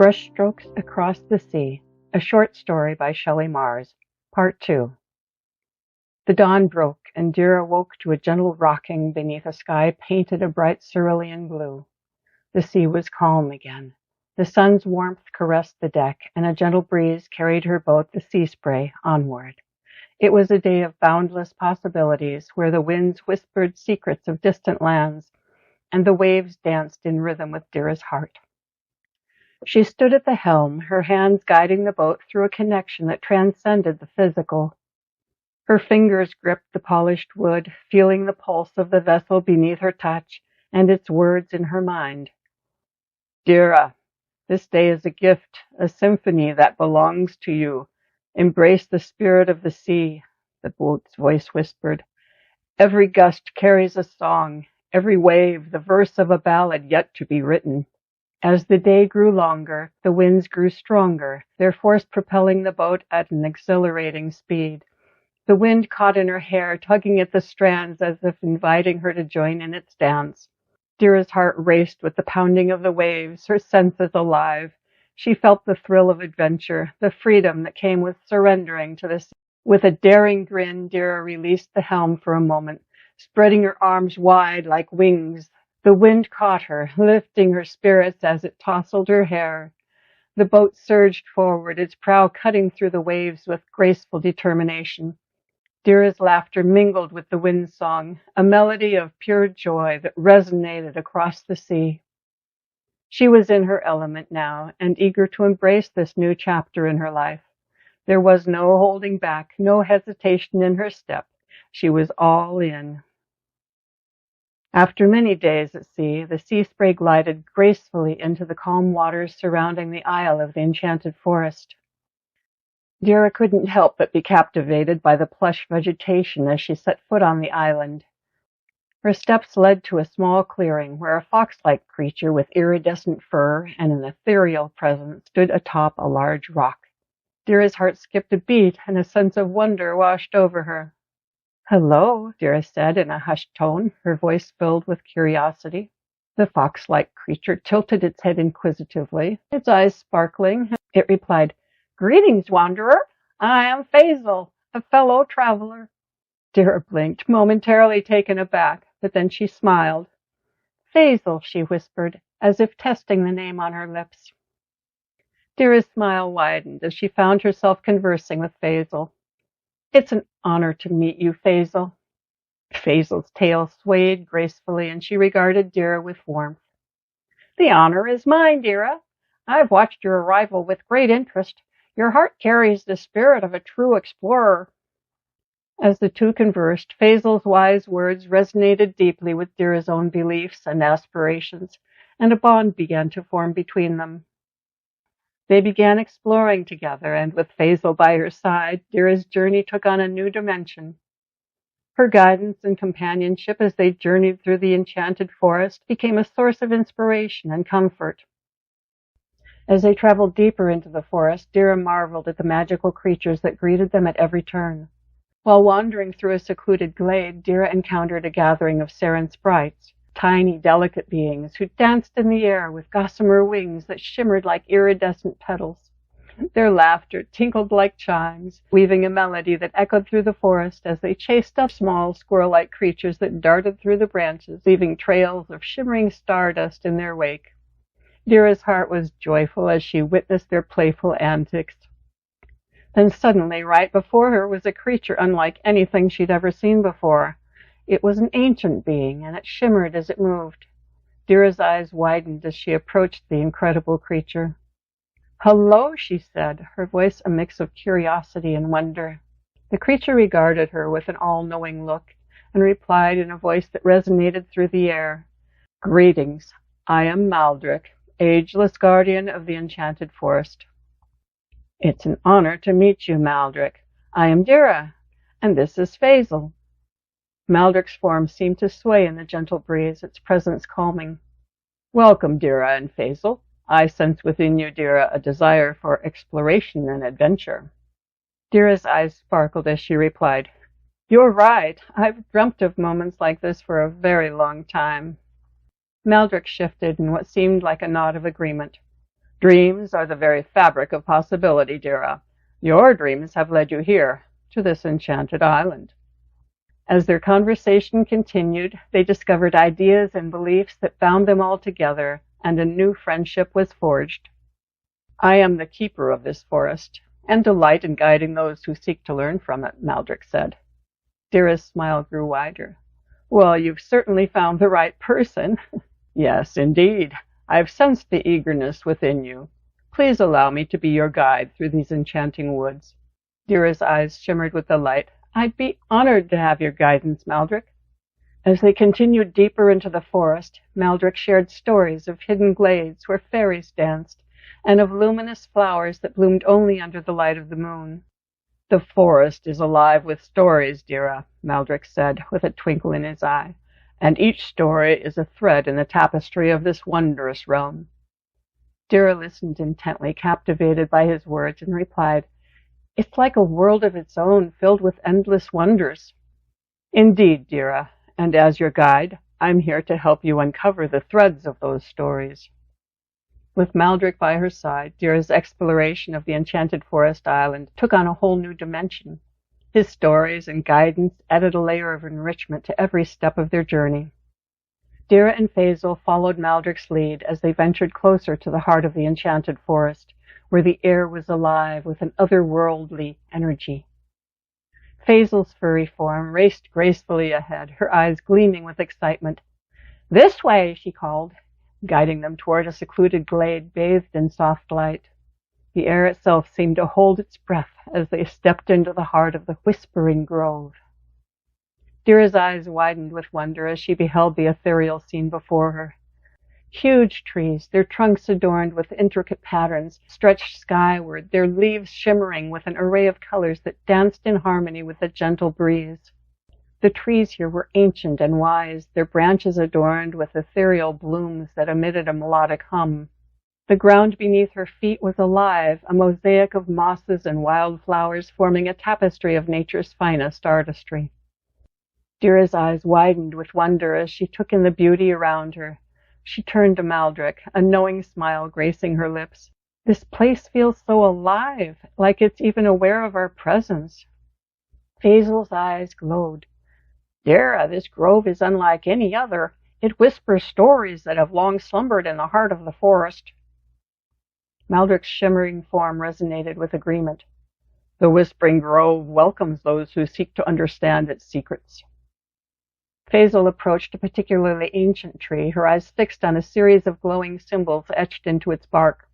Brushstrokes Across the Sea, a short story by Shelley, Part 2. The dawn broke, and Dira woke to a gentle rocking beneath a sky painted a bright cerulean blue. The sea was calm again. The sun's warmth caressed the deck, and a gentle breeze carried her boat, the sea spray, onward. It was a day of boundless possibilities, where the winds whispered secrets of distant lands, and the waves danced in rhythm with Dira's heart. She stood at the helm, her hands guiding the boat through a connection that transcended the physical. Her fingers gripped the polished wood, feeling the pulse of the vessel beneath her touch and its words in her mind. Dira, this day is a gift, a symphony that belongs to you. Embrace the spirit of the sea, the boat's voice whispered. Every gust carries a song, every wave the verse of a ballad yet to be written. As the day grew longer, the winds grew stronger, their force propelling the boat at an exhilarating speed. The wind caught in her hair, tugging at the strands as if inviting her to join in its dance. Dira's heart raced with the pounding of the waves, her senses alive. She felt the thrill of adventure, the freedom that came with surrendering to the sea. With a daring grin, Dira released the helm for a moment, spreading her arms wide like wings. The wind caught her, lifting her spirits as it tousled her hair. The boat surged forward, its prow cutting through the waves with graceful determination. Dira's laughter mingled with the wind song, a melody of pure joy that resonated across the sea. She was in her element now, and eager to embrace this new chapter in her life. There was no holding back, no hesitation in her step. She was all in. After many days at sea, the sea spray glided gracefully into the calm waters surrounding the isle of the Enchanted Forest. Dira couldn't help but be captivated by the plush vegetation as she set foot on the island. Her steps led to a small clearing where a fox-like creature with iridescent fur and an ethereal presence stood atop a large rock. Dira's heart skipped a beat, and a sense of wonder washed over her. "Hello," Dira said in a hushed tone, her voice filled with curiosity. The fox-like creature tilted its head inquisitively, its eyes sparkling. It replied, "Greetings, wanderer. I am Faisal, a fellow traveler." Dira blinked, momentarily taken aback, but then she smiled. "Faisal," she whispered, as if testing the name on her lips. Dira's smile widened as she found herself conversing with Faisal. "It's an honor to meet you, Faisal." Faisal's tail swayed gracefully, and she regarded Dira with warmth. "The honor is mine, Dira. I've watched your arrival with great interest. Your heart carries the spirit of a true explorer." As the two conversed, Faisal's wise words resonated deeply with Dira's own beliefs and aspirations, and a bond began to form between them. They began exploring together, and with Faisal by her side, Dira's journey took on a new dimension. Her guidance and companionship as they journeyed through the enchanted forest became a source of inspiration and comfort. As they traveled deeper into the forest, Dira marveled at the magical creatures that greeted them at every turn. While wandering through a secluded glade, Dira encountered a gathering of Seren sprites, tiny, delicate beings who danced in the air with gossamer wings that shimmered like iridescent petals. Their laughter tinkled like chimes, weaving a melody that echoed through the forest as they chased up small squirrel-like creatures that darted through the branches, leaving trails of shimmering stardust in their wake. Dira's heart was joyful as she witnessed their playful antics. Then suddenly, right before her, was a creature unlike anything she'd ever seen before. It was an ancient being, and it shimmered as it moved. Dira's eyes widened as she approached the incredible creature. "Hello," she said, her voice a mix of curiosity and wonder. The creature regarded her with an all-knowing look, and replied in a voice that resonated through the air, "Greetings. I am Maldrick, ageless guardian of the Enchanted Forest." "It's an honor to meet you, Maldrick. I am Dira, and this is Faisal." Maldrick's form seemed to sway in the gentle breeze, its presence calming. "Welcome, Dira and Faisal. I sense within you, Dira, a desire for exploration and adventure." Dira's eyes sparkled as she replied, "You're right. I've dreamt of moments like this for a very long time." Maldrick shifted in what seemed like a nod of agreement. Dreams are the very fabric of possibility, Dira. Your dreams have led you here, to this enchanted island. As their conversation continued, they discovered ideas and beliefs that bound them all together, and a new friendship was forged. I am the keeper of this forest, and delight in guiding those who seek to learn from it, Maldrick said. Dira's smile grew wider. Well, you've certainly found the right person. Yes, indeed. I've sensed the eagerness within you. Please allow me to be your guide through these enchanting woods. Dira's eyes shimmered with delight. I'd be honored to have your guidance, Maldrick. As they continued deeper into the forest, Maldrick shared stories of hidden glades where fairies danced, and of luminous flowers that bloomed only under the light of the moon. The forest is alive with stories, Dira, Maldrick said, with a twinkle in his eye, and each story is a thread in the tapestry of this wondrous realm. Dira listened intently, captivated by his words, and replied, It's like a world of its own, filled with endless wonders. Indeed, Dira, and as your guide, I'm here to help you uncover the threads of those stories. With Maldrick by her side, Dira's exploration of the Enchanted Forest Island took on a whole new dimension. His stories and guidance added a layer of enrichment to every step of their journey. Dira and Faisal followed Maldrick's lead as they ventured closer to the heart of the Enchanted Forest, where the air was alive with an otherworldly energy. Faisal's furry form raced gracefully ahead, her eyes gleaming with excitement. This way, she called, guiding them toward a secluded glade bathed in soft light. The air itself seemed to hold its breath as they stepped into the heart of the Whispering Grove. Dira's eyes widened with wonder as she beheld the ethereal scene before her. Huge trees, their trunks adorned with intricate patterns, stretched skyward, their leaves shimmering with an array of colors that danced in harmony with the gentle breeze. The trees here were ancient and wise, their branches adorned with ethereal blooms that emitted a melodic hum. The ground beneath her feet was alive, a mosaic of mosses and wildflowers forming a tapestry of nature's finest artistry. Dira's eyes widened with wonder as she took in the beauty around her. She turned to Maldrick, a knowing smile gracing her lips. This place feels so alive, like it's even aware of our presence. Faisal's eyes glowed. Dira, this grove is unlike any other. It whispers stories that have long slumbered in the heart of the forest. Maldrick's shimmering form resonated with agreement. The Whispering Grove welcomes those who seek to understand its secrets. Faisal approached a particularly ancient tree, her eyes fixed on a series of glowing symbols etched into its bark.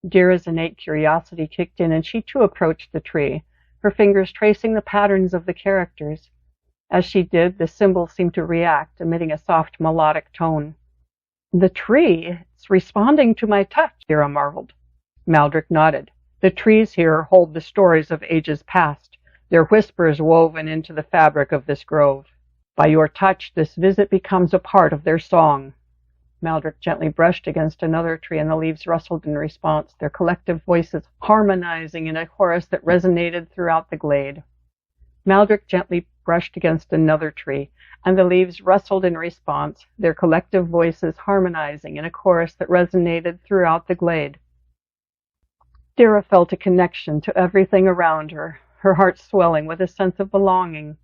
Dira's innate curiosity kicked in, and she too approached the tree, her fingers tracing the patterns of the characters. As she did, the symbols seemed to react, emitting a soft melodic tone. The tree, it's responding to my touch, Dira marveled. Maldrick nodded. The trees here hold the stories of ages past, their whispers woven into the fabric of this grove. By your touch, this visit becomes a part of their song. Maldrick gently brushed against another tree, and the leaves rustled in response, their collective voices harmonizing in a chorus that resonated throughout the glade. Maldrick gently brushed against another tree, and the leaves rustled in response, their collective voices harmonizing in a chorus that resonated throughout the glade. Dira felt a connection to everything around her, her heart swelling with a sense of belonging.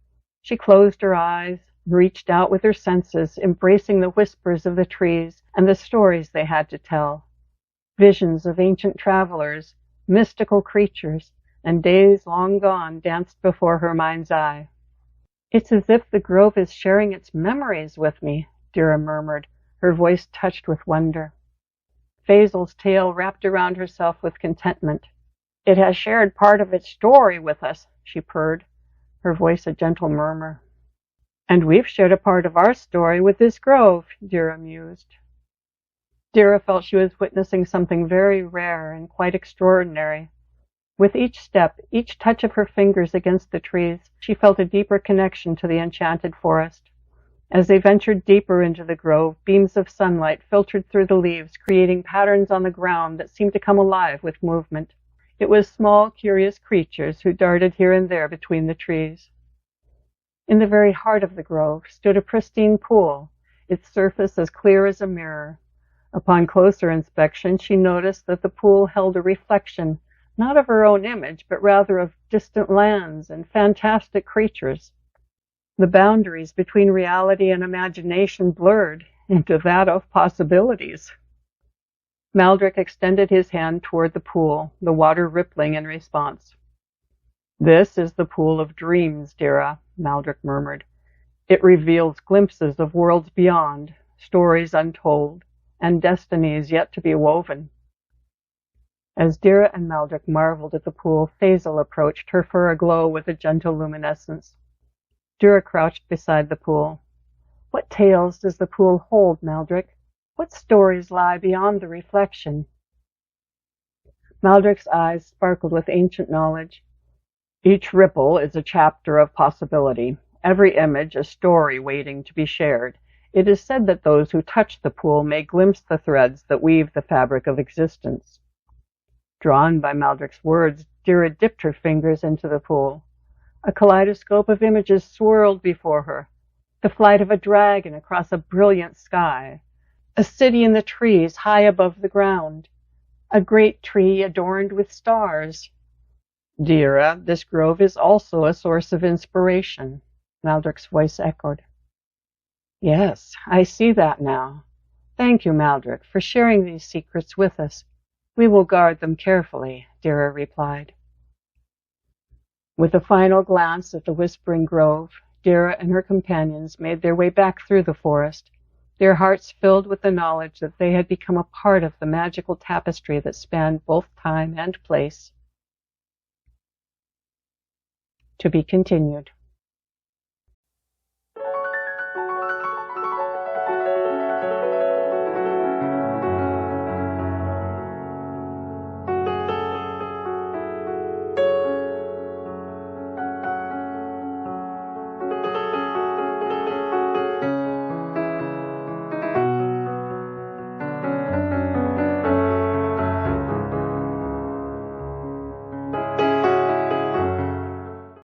She closed her eyes, reached out with her senses, embracing the whispers of the trees and the stories they had to tell. Visions of ancient travelers, mystical creatures, and days long gone danced before her mind's eye. It's as if the grove is sharing its memories with me, Dira murmured, her voice touched with wonder. Faisal's tail wrapped around herself with contentment. It has shared part of its story with us, she purred, her voice a gentle murmur. And we've shared a part of our story with this grove, Dira mused. Dira felt she was witnessing something very rare and quite extraordinary. With each step, each touch of her fingers against the trees, she felt a deeper connection to the enchanted forest. As they ventured deeper into the grove, beams of sunlight filtered through the leaves, creating patterns on the ground that seemed to come alive with movement. It was small, curious creatures who darted here and there between the trees. In the very heart of the grove stood a pristine pool, its surface as clear as a mirror. Upon closer inspection, she noticed that the pool held a reflection, not of her own image, but rather of distant lands and fantastic creatures. The boundaries between reality and imagination blurred into that of possibilities. Maldrick extended his hand toward the pool, the water rippling in response. "This is the pool of dreams, Dira," Maldrick murmured. "It reveals glimpses of worlds beyond, stories untold, and destinies yet to be woven." As Dira and Maldrick marveled at the pool, Faisal approached, her fur aglow with a gentle luminescence. Dira crouched beside the pool. "What tales does the pool hold, Maldrick? What stories lie beyond the reflection?" Maldrick's eyes sparkled with ancient knowledge. "Each ripple is a chapter of possibility, every image a story waiting to be shared. It is said that those who touch the pool may glimpse the threads that weave the fabric of existence." Drawn by Maldrick's words, Dira dipped her fingers into the pool. A kaleidoscope of images swirled before her. The flight of a dragon across a brilliant sky. A city in the trees high above the ground. A great tree adorned with stars. "Dira, this grove is also a source of inspiration," Maldrick's voice echoed. "Yes, I see that now. Thank you, Maldrick, for sharing these secrets with us. We will guard them carefully," Dira replied. With a final glance at the whispering grove, Dira and her companions made their way back through the forest, their hearts filled with the knowledge that they had become a part of the magical tapestry that spanned both time and place. To be continued.